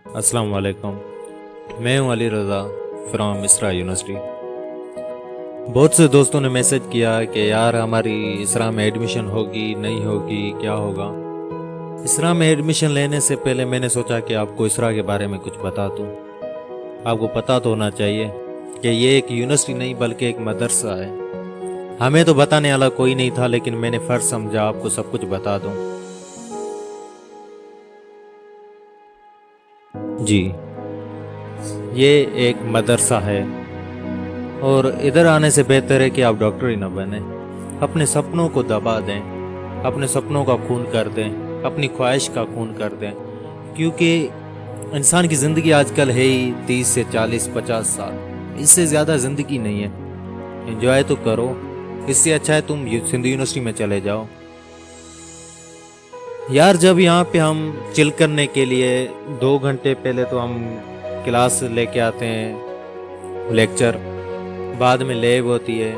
السلام علیکم، میں ہوں Ali Raza from Isra university. بہت سے دوستوں نے میسج کیا کہ یار ہماری اسرا میں ایڈمیشن ہوگی نہیں ہوگی، کیا ہوگا۔ اسرا میں ایڈمیشن لینے سے پہلے میں نے سوچا کہ آپ کو اسرا کے بارے میں کچھ بتا دوں۔ آپ کو پتہ تو ہونا چاہیے کہ یہ ایک یونیورسٹی نہیں بلکہ ایک مدرسہ ہے۔ ہمیں تو بتانے والا کوئی نہیں تھا، لیکن میں نے فرض سمجھا آپ کو سب کچھ بتا دوں۔ جی، یہ ایک مدرسہ ہے، اور ادھر آنے سے بہتر ہے کہ آپ ڈاکٹر ہی نہ بنیں۔ اپنے سپنوں کو دبا دیں، اپنے سپنوں کا خون کر دیں، اپنی خواہش کا خون کر دیں، کیونکہ انسان کی زندگی آج کل ہے ہی 30 سے 40 50 سال، اس سے زیادہ زندگی نہیں ہے۔ انجوائے تو کرو، اس سے اچھا ہے تم سندھ یونیورسٹی میں چلے جاؤ۔ یار جب یہاں پہ ہم چل کرنے کے لیے 2 گھنٹے پہلے تو ہم کلاس لے کے آتے ہیں، لیکچر، بعد میں لیب ہوتی ہے،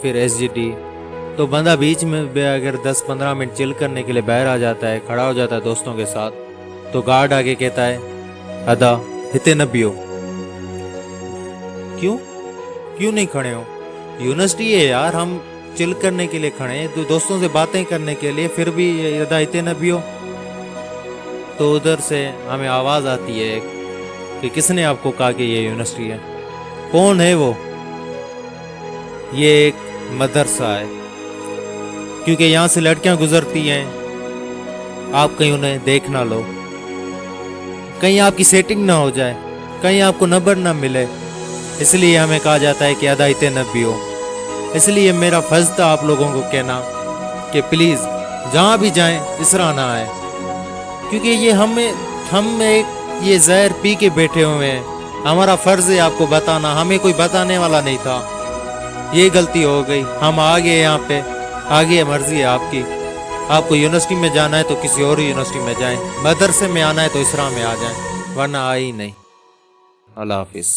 پھر ایس جی ٹی، تو بندہ بیچ میں بھی اگر 10-15 منٹ چل کرنے کے لیے باہر آ جاتا ہے، کھڑا ہو جاتا ہے دوستوں کے ساتھ، تو گارڈ آگے کہتا ہے ادا ہتے نبیو۔ کیوں نہیں کھڑے ہو؟ یونیورسٹی ہے یار، ہم چل کرنے کے لیے کھڑے ہیں، دوستوں سے باتیں کرنے کے لیے، پھر بھی ادا ہتے نبیو۔ تو ادھر سے ہمیں آواز آتی ہے کہ کس نے آپ کو کہا کہ یہ یونیورسٹی ہے؟ کون ہے وہ؟ یہ ایک مدرسہ ہے، کیونکہ یہاں سے لڑکیاں گزرتی ہیں، آپ کہیں انہیں دیکھ نہ لو، کہیں آپ کی سیٹنگ نہ ہو جائے، کہیں آپ کو نمبر نہ ملے، اس لیے ہمیں کہا جاتا ہے کہ ادائیتے نبی ہو۔ اس لیے میرا فرض تھا آپ لوگوں کو کہنا کہ پلیز جہاں بھی جائیں اسرا نہ آئے، کیونکہ ہم ایک یہ زہر پی کے بیٹھے ہوئے ہیں، ہمارا فرض ہے آپ کو بتانا، ہمیں کوئی بتانے والا نہیں تھا۔ یہ غلطی ہو گئی، ہم آگے یہاں پہ آگے مرضی ہے آپ کی، آپ کو یونیورسٹی میں جانا ہے تو کسی اور یونیورسٹی میں جائیں، مدرسے میں آنا ہے تو اسرا میں آ جائیں، ورنہ آئی نہیں۔ اللہ حافظ۔